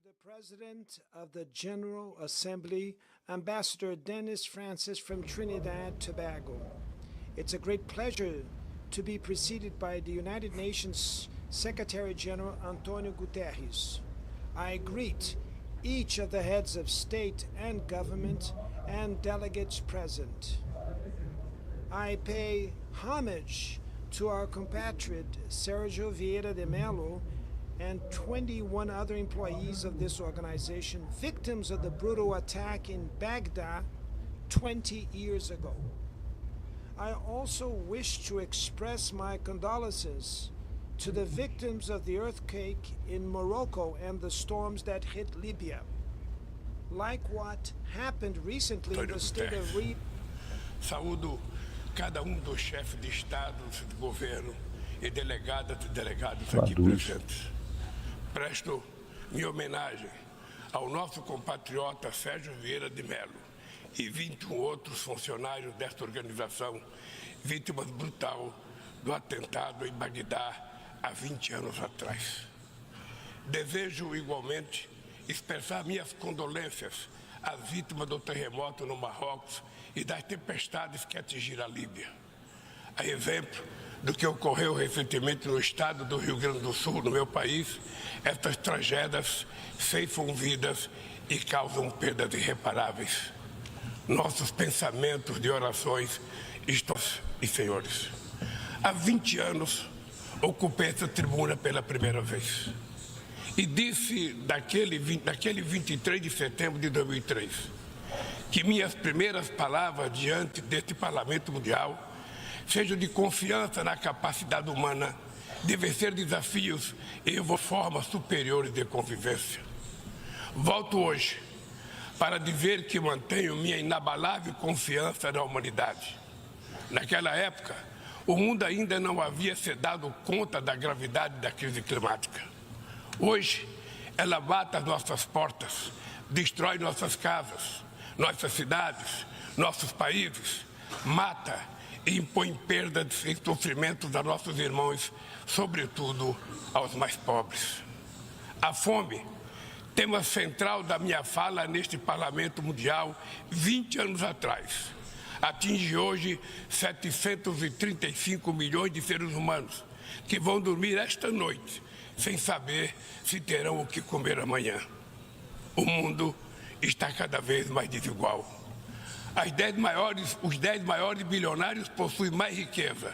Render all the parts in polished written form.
the President of the General Assembly, Ambassador Dennis Francis from Trinidad, Tobago. It's a great pleasure to be preceded by the United Nations Secretary-General Antonio Guterres. I greet each of the heads of state and government and delegates present. I pay homage to our compatriot Sergio Vieira de Mello and 21 other employees of this organization, victims of the brutal attack in Baghdad 20 years ago. I also wish to express my condolences to the victims of the earthquake in Morocco and the storms that hit Libya. Like what happened recently in the state of Saúdo cada dos chefes de Estado, de governo e delegadas e delegados aqui presentes. Presto minha homenagem ao nosso compatriota Sérgio Vieira de Mello e 21 outros funcionários desta organização, vítimas brutal do atentado em Bagdá há 20 anos atrás. Desejo igualmente expressar minhas condolências às vítimas do terremoto no Marrocos e das tempestades que atingiram a Líbia. A exemplo do que ocorreu recentemente no estado do Rio Grande do Sul, no meu país, estas tragédias ceifam vidas e causam perdas irreparáveis. Nossos pensamentos de orações estão, e senhores. Há 20 anos ocupei essa tribuna pela primeira vez. E disse naquele 23 de setembro de 2003 que minhas primeiras palavras diante deste Parlamento Mundial sejam de confiança na capacidade humana de vencer desafios e formas superiores de convivência. Volto hoje para dizer que mantenho minha inabalável confiança na humanidade. Naquela época, o mundo ainda não havia se dado conta da gravidade da crise climática. Hoje, ela bate às nossas portas, destrói nossas casas, nossas cidades, nossos países, mata e impõe perdas e sofrimentos a nossos irmãos, sobretudo aos mais pobres. A fome, tema central da minha fala neste Parlamento Mundial 20 anos atrás, atinge hoje 735 milhões de seres humanos que vão dormir esta noite sem saber se terão o que comer amanhã. O mundo está cada vez mais desigual. Os 10 maiores bilionários possuem mais riqueza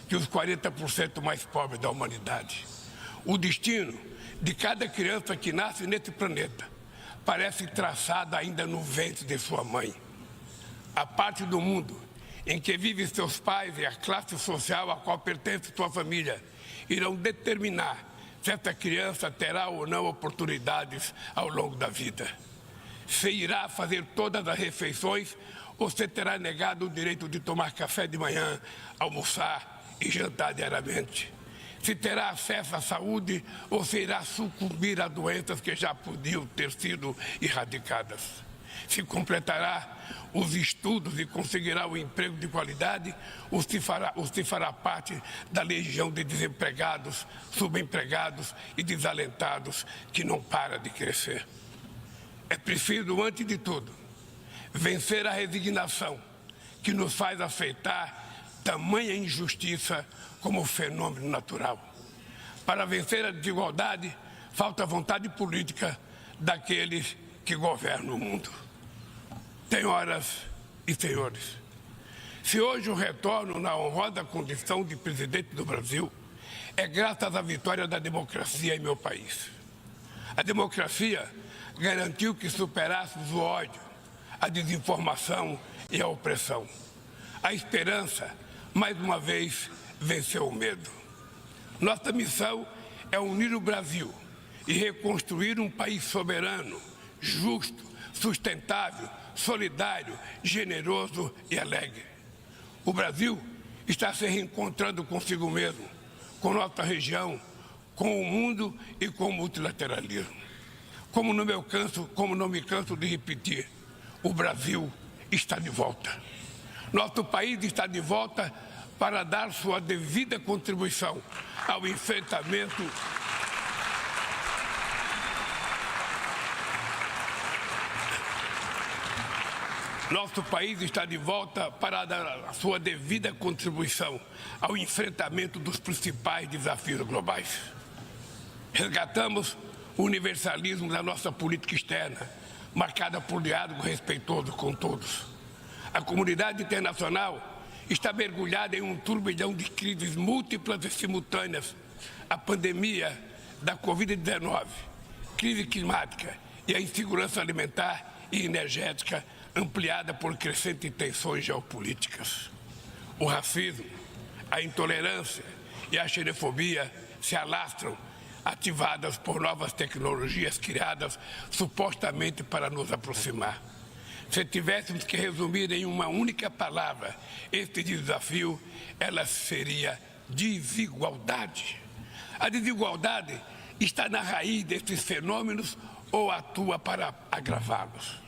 que os 40% mais pobres da humanidade. O destino de cada criança que nasce nesse planeta parece traçado ainda no ventre de sua mãe. A parte do mundo em que vivem seus pais e a classe social a qual pertence sua família irão determinar se essa criança terá ou não oportunidades ao longo da vida. Se irá fazer todas as refeições ou se terá negado o direito de tomar café de manhã, almoçar e jantar diariamente. Se terá acesso à saúde ou se irá sucumbir a doenças que já podiam ter sido erradicadas. Se completará os estudos e conseguirá um emprego de qualidade ou se fará parte da legião de desempregados, subempregados e desalentados que não para de crescer. É preciso, antes de tudo, vencer a resignação que nos faz aceitar tamanha injustiça como fenômeno natural. Para vencer a desigualdade, falta vontade política daqueles que governam o mundo. Senhoras e senhores, se hoje eu retorno na honrosa condição de presidente do Brasil, é graças à vitória da democracia em meu país. A democracia garantiu que superássemos o ódio, a desinformação e a opressão. A esperança, mais uma vez, venceu o medo. Nossa missão é unir o Brasil e reconstruir um país soberano, justo, sustentável, solidário, generoso e alegre. O Brasil está se reencontrando consigo mesmo, com nossa região, com o mundo e com o multilateralismo. Como não me canso de repetir, o Brasil está de volta. Nosso país está de volta para dar sua devida contribuição ao enfrentamento Nosso país está de volta para dar a sua devida contribuição ao enfrentamento dos principais desafios globais. Resgatamos o universalismo da nossa política externa, marcada por diálogo respeitoso com todos. A comunidade internacional está mergulhada em um turbilhão de crises múltiplas e simultâneas. A pandemia da Covid-19, crise climática e a insegurança alimentar e energética ampliada por crescentes tensões geopolíticas. O racismo, a intolerância e a xenofobia se alastram, ativadas por novas tecnologias criadas supostamente para nos aproximar. Se tivéssemos que resumir em uma única palavra este desafio, ela seria desigualdade. A desigualdade está na raiz desses fenômenos ou atua para agravá-los.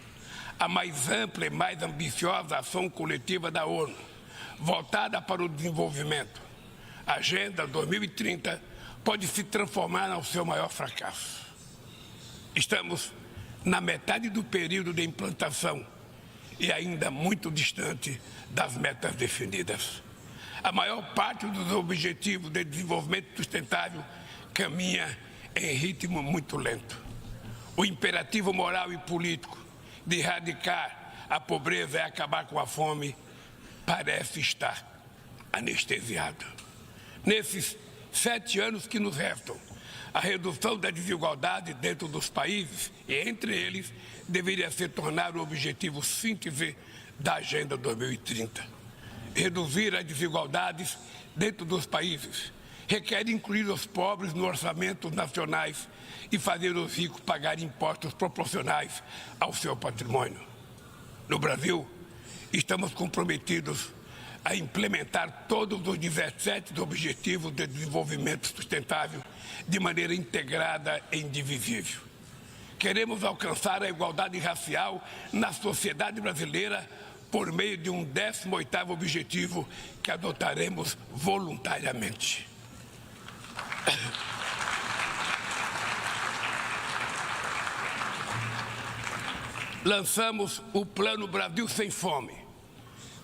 A mais ampla e mais ambiciosa ação coletiva da ONU, voltada para o desenvolvimento, a Agenda 2030, pode se transformar no seu maior fracasso. Estamos na metade do período de implantação e ainda muito distante das metas definidas. A maior parte dos objetivos de desenvolvimento sustentável caminha em ritmo muito lento. O imperativo moral e político de erradicar a pobreza e acabar com a fome parece estar anestesiado. Nesses 7 anos que nos restam, a redução da desigualdade dentro dos países e entre eles deveria se tornar o objetivo síntese da Agenda 2030. Reduzir as desigualdades dentro dos países requer incluir os pobres nos orçamentos nacionais e fazer os ricos pagar impostos proporcionais ao seu patrimônio. No Brasil, estamos comprometidos a implementar todos os 17 Objetivos de Desenvolvimento Sustentável de maneira integrada e indivisível. Queremos alcançar a igualdade racial na sociedade brasileira por meio de um 18º objetivo que adotaremos voluntariamente. Lançamos o Plano Brasil Sem Fome,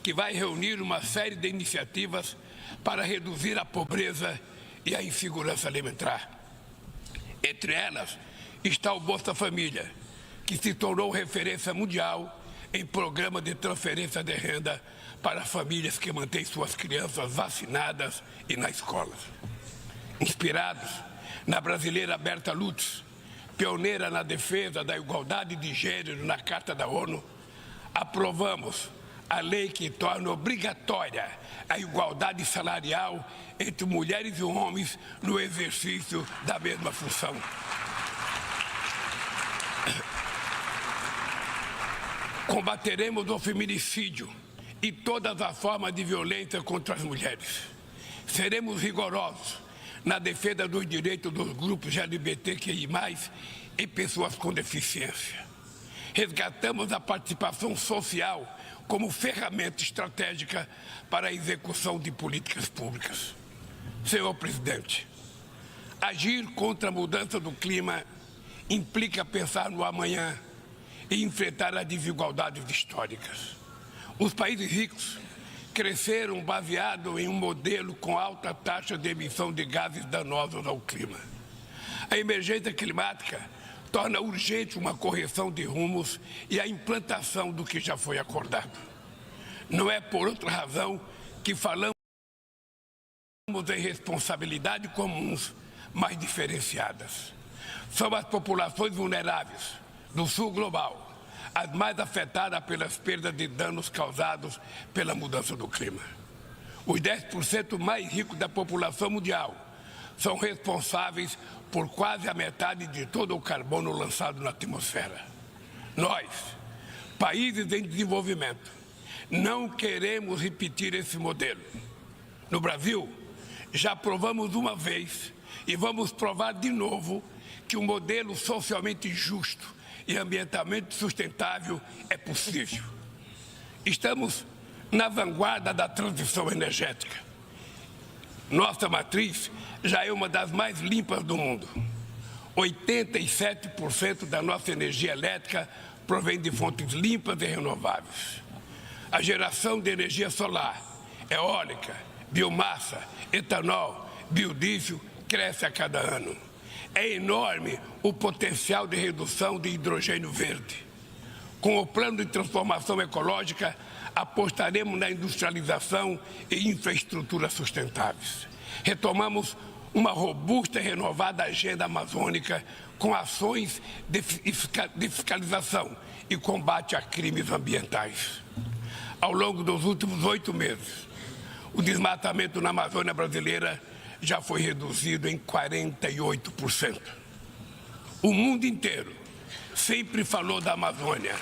que vai reunir uma série de iniciativas para reduzir a pobreza e a insegurança alimentar. Entre elas está o Bolsa Família, que se tornou referência mundial em programa de transferência de renda para famílias que mantêm suas crianças vacinadas e na escola. Inspirados na brasileira Berta Lutz, pioneira na defesa da igualdade de gênero na Carta da ONU, aprovamos a lei que torna obrigatória a igualdade salarial entre mulheres e homens no exercício da mesma função. Combateremos o feminicídio e todas as formas de violência contra as mulheres. Seremos rigorosos na defesa dos direitos dos grupos LGBTQI+, e pessoas com deficiência. Resgatamos a participação social como ferramenta estratégica para a execução de políticas públicas. Senhor Presidente, agir contra a mudança do clima implica pensar no amanhã e enfrentar as desigualdades históricas. Os países ricos cresceram baseado em um modelo com alta taxa de emissão de gases danosos ao clima. A emergência climática torna urgente uma correção de rumos e a implantação do que já foi acordado. Não é por outra razão que falamos em responsabilidades comuns, mas diferenciadas. São as populações vulneráveis do sul global as mais afetadas pelas perdas de danos causados pela mudança do clima. Os 10% mais ricos da população mundial são responsáveis por quase a metade de todo o carbono lançado na atmosfera. Nós, países em desenvolvimento, não queremos repetir esse modelo. No Brasil, já provamos uma vez e vamos provar de novo que um modelo socialmente justo e ambientalmente sustentável é possível. Estamos na vanguarda da transição energética. Nossa matriz já é uma das mais limpas do mundo. 87% da nossa energia elétrica provém de fontes limpas e renováveis. a geração de energia solar, eólica, biomassa, etanol, biodiesel cresce a cada ano. É enorme o potencial de redução de hidrogênio verde. Com o plano de transformação ecológica, apostaremos na industrialização e infraestruturas sustentáveis. Retomamos uma robusta e renovada agenda amazônica com ações de fiscalização e combate a crimes ambientais. Ao longo dos últimos 8 meses, o desmatamento na Amazônia brasileira já foi reduzido em 48%. O mundo inteiro sempre falou da Amazônia.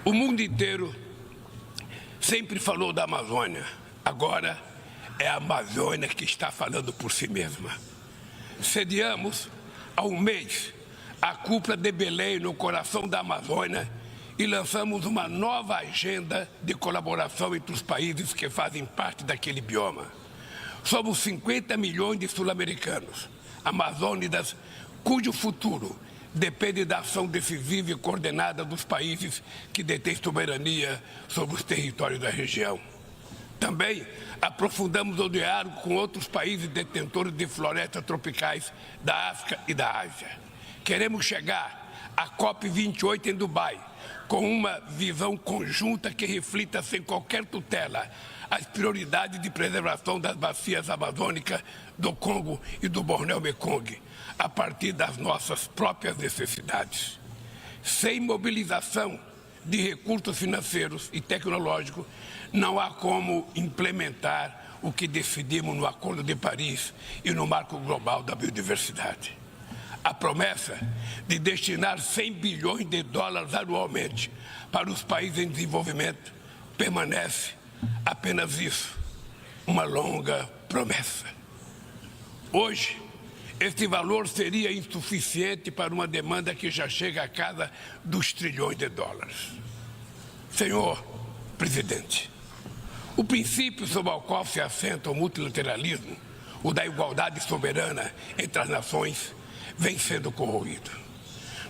O mundo inteiro sempre falou da Amazônia. Agora é a Amazônia que está falando por si mesma. Sediamos há um mês a cúpula de Belém no coração da Amazônia e lançamos uma nova agenda de colaboração entre os países que fazem parte daquele bioma. Somos 50 milhões de sul-americanos, amazônidas, cujo futuro depende da ação decisiva e coordenada dos países que detêm soberania sobre os territórios da região. Também aprofundamos o diálogo com outros países detentores de florestas tropicais da África e da Ásia. Queremos chegar à COP28 em Dubai com uma visão conjunta que reflita sem qualquer tutela as prioridades de preservação das bacias amazônicas do Congo e do Bornéu-Mekong, a partir das nossas próprias necessidades. Sem mobilização de recursos financeiros e tecnológicos, não há como implementar o que decidimos no Acordo de Paris e no Marco Global da Biodiversidade. A promessa de destinar 100 bilhões de dólares anualmente para os países em desenvolvimento permanece apenas isso, uma longa promessa. Hoje, este valor seria insuficiente para uma demanda que já chega à casa dos trilhões de dólares. Senhor Presidente, o princípio sobre o qual se assenta o multilateralismo, o da igualdade soberana entre as nações, vem sendo corroído.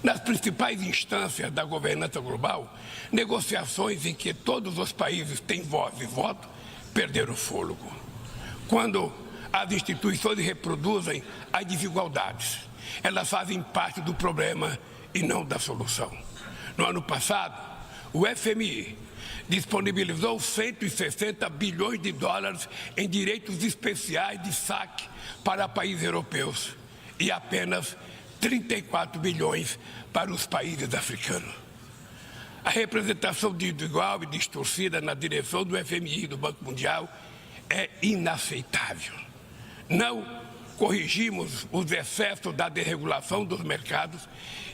Nas principais instâncias da governança global, negociações em que todos os países têm voz e voto perderam o fôlego. Quando as instituições reproduzem as desigualdades, elas fazem parte do problema e não da solução. No ano passado, o FMI disponibilizou 160 bilhões de dólares em direitos especiais de saque para países europeus e apenas 34 bilhões para os países africanos. A representação desigual e distorcida na direção do FMI e do Banco Mundial é inaceitável. Não corrigimos os excessos da desregulação dos mercados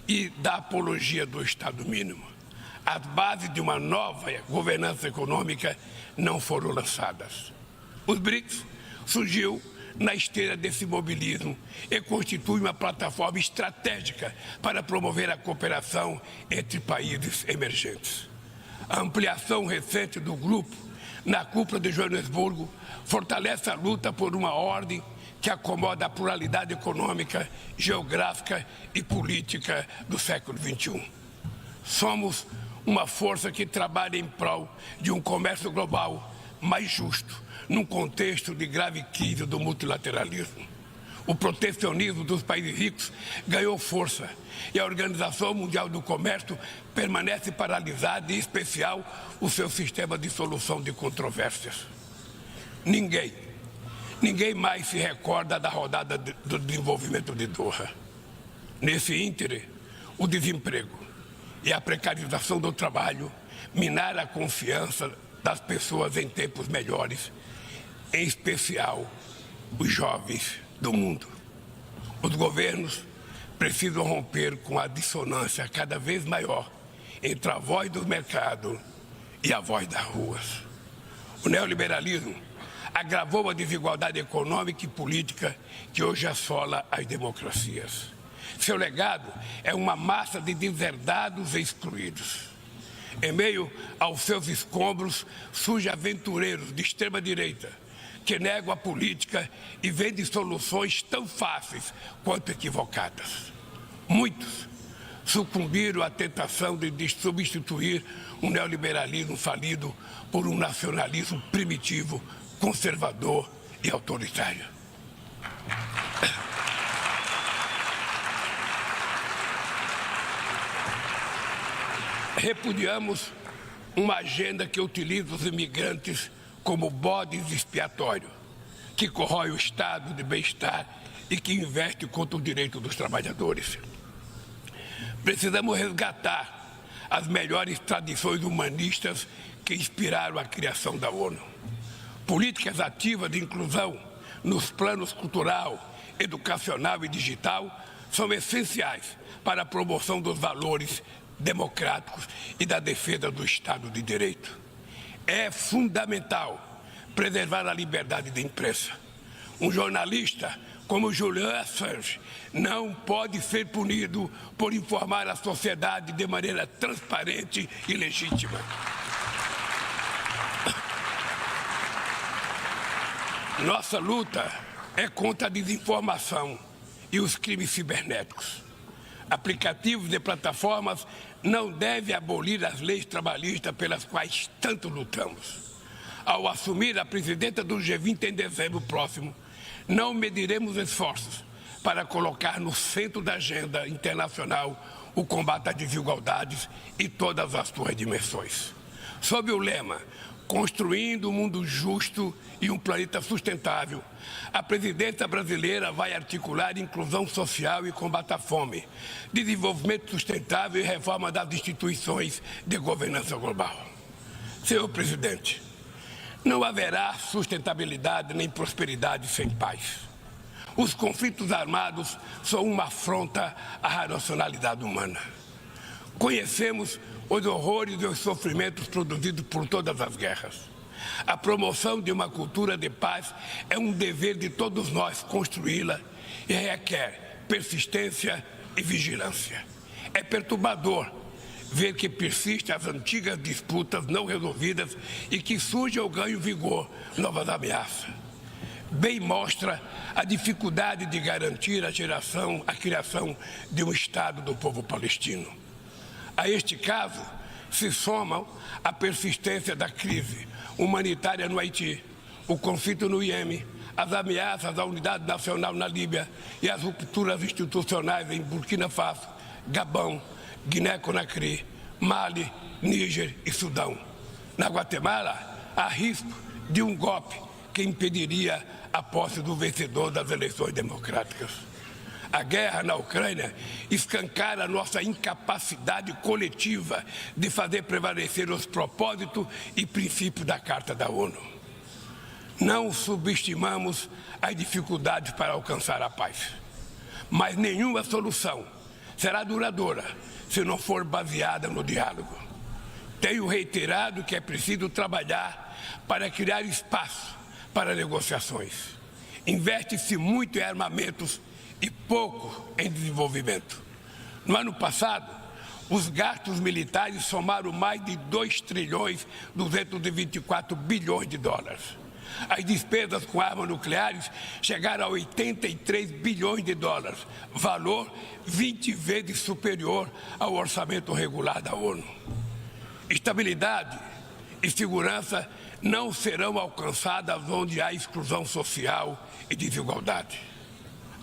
e da apologia do Estado mínimo. As bases de uma nova governança econômica não foram lançadas. Os BRICS surgiu na esteira desse mobilismo e constitui uma plataforma estratégica para promover a cooperação entre países emergentes. A ampliação recente do grupo na cúpula de Joanesburgo fortalece a luta por uma ordem que acomoda a pluralidade econômica, geográfica e política do século XXI. Somos uma força que trabalha em prol de um comércio global mais justo, num contexto de grave crise do multilateralismo. O protecionismo dos países ricos ganhou força e a Organização Mundial do Comércio permanece paralisada, em especial o seu sistema de solução de controvérsias. Ninguém mais se recorda da rodada do desenvolvimento de Doha. Nesse íntere, o desemprego e a precarização do trabalho minaram a confiança das pessoas em tempos melhores, em especial os jovens do mundo. Os governos precisam romper com a dissonância cada vez maior entre a voz do mercado e a voz das ruas. O neoliberalismo agravou a desigualdade econômica e política que hoje assola as democracias. Seu legado é uma massa de deserdados e excluídos. Em meio aos seus escombros, surgem aventureiros de extrema-direita que negam a política e vendem soluções tão fáceis quanto equivocadas. Muitos sucumbiram à tentação de substituir um neoliberalismo falido por um nacionalismo primitivo, conservador e autoritário. Repudiamos uma agenda que utiliza os imigrantes como bodes expiatórios, que corrói o estado de bem-estar e que investe contra o direito dos trabalhadores. Precisamos resgatar as melhores tradições humanistas que inspiraram a criação da ONU. Políticas ativas de inclusão nos planos cultural, educacional e digital são essenciais para a promoção dos valores democráticos e da defesa do Estado de Direito. É fundamental preservar a liberdade de imprensa. Um jornalista como Julian Assange não pode ser punido por informar a sociedade de maneira transparente e legítima. Nossa luta é contra a desinformação e os crimes cibernéticos. Aplicativos e plataformas não devem abolir as leis trabalhistas pelas quais tanto lutamos. Ao assumir a presidência do G20 em dezembro próximo, não mediremos esforços para colocar no centro da agenda internacional o combate às desigualdades e todas as suas dimensões. Sob o lema Construindo um mundo justo e um planeta sustentável, a presidência brasileira vai articular inclusão social e combate à fome, desenvolvimento sustentável e reforma das instituições de governança global. Senhor presidente, não haverá sustentabilidade nem prosperidade sem paz. Os conflitos armados são uma afronta à racionalidade humana. Conhecemos os horrores e os sofrimentos produzidos por todas as guerras. A promoção de uma cultura de paz é um dever de todos nós construí-la e requer persistência e vigilância. É perturbador ver que persistem as antigas disputas não resolvidas e que surgem ou ganham vigor novas ameaças. Bem mostra a dificuldade de garantir a criação de um Estado do povo palestino. A este caso se somam a persistência da crise humanitária no Haiti, o conflito no Iêmen, as ameaças à unidade nacional na Líbia e as rupturas institucionais em Burkina Faso, Gabão, Guiné-Conakry, Mali, Níger e Sudão. Na Guatemala, há risco de um golpe que impediria a posse do vencedor das eleições democráticas. A guerra na Ucrânia escancara a nossa incapacidade coletiva de fazer prevalecer os propósitos e princípios da Carta da ONU. Não subestimamos as dificuldades para alcançar a paz, mas nenhuma solução será duradoura se não for baseada no diálogo. Tenho reiterado que é preciso trabalhar para criar espaço para negociações. Investe-se muito em armamentos e pouco em desenvolvimento. No ano passado, os gastos militares somaram mais de 2,224 bilhões de dólares. As despesas com armas nucleares chegaram a 83 bilhões de dólares, valor 20 vezes superior ao orçamento regular da ONU. Estabilidade e segurança não serão alcançadas onde há exclusão social e desigualdade.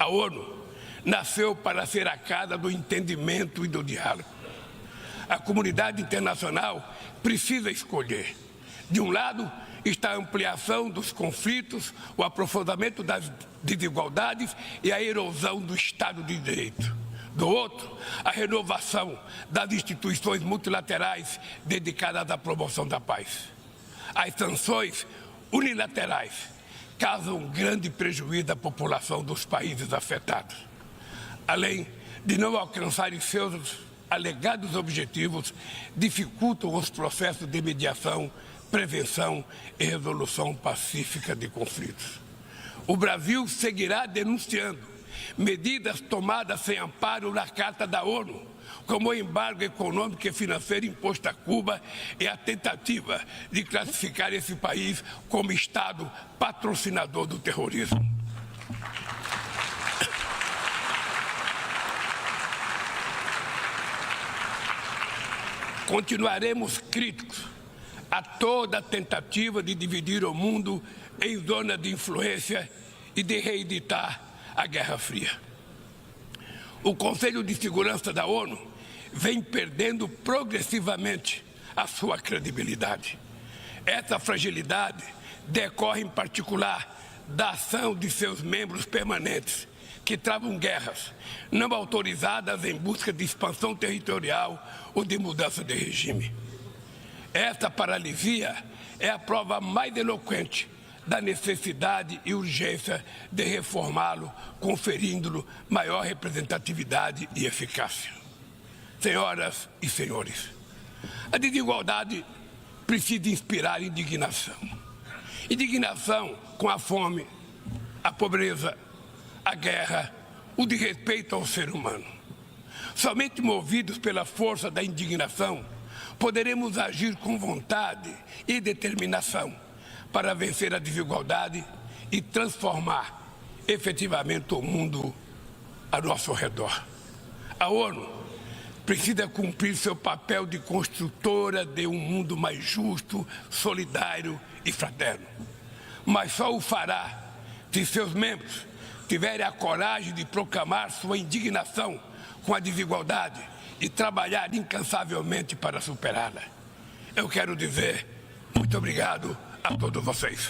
A ONU nasceu para ser a casa do entendimento e do diálogo. A comunidade internacional precisa escolher. De um lado está a ampliação dos conflitos, o aprofundamento das desigualdades e a erosão do Estado de Direito. Do outro, a renovação das instituições multilaterais dedicadas à promoção da paz. As sanções unilaterais causam grande prejuízo à população dos países afetados. Além de não alcançarem seus alegados objetivos, dificultam os processos de mediação, prevenção e resolução pacífica de conflitos. O Brasil seguirá denunciando medidas tomadas sem amparo na Carta da ONU, como o embargo econômico e financeiro imposto a Cuba e a tentativa de classificar esse país como Estado patrocinador do terrorismo. continuaremos críticos a toda tentativa de dividir o mundo em zona de influência e de reeditar a Guerra Fria. O Conselho de Segurança da ONU vem perdendo progressivamente a sua credibilidade. Essa fragilidade decorre, em particular, da ação de seus membros permanentes, que travam guerras não autorizadas em busca de expansão territorial ou de mudança de regime. Esta paralisia é a prova mais eloquente da necessidade e urgência de reformá-lo, conferindo-lhe maior representatividade e eficácia. Senhoras e senhores, a desigualdade precisa inspirar indignação. Indignação com a fome, a pobreza, a guerra, o desrespeito ao ser humano. Somente movidos pela força da indignação, poderemos agir com vontade e determinação para vencer a desigualdade e transformar efetivamente o mundo a nosso redor. A ONU precisa cumprir seu papel de construtora de um mundo mais justo, solidário e fraterno. Mas só o fará se seus membros tiverem a coragem de proclamar sua indignação com a desigualdade e trabalhar incansavelmente para superá-la. Eu quero dizer muito obrigado a todos vocês.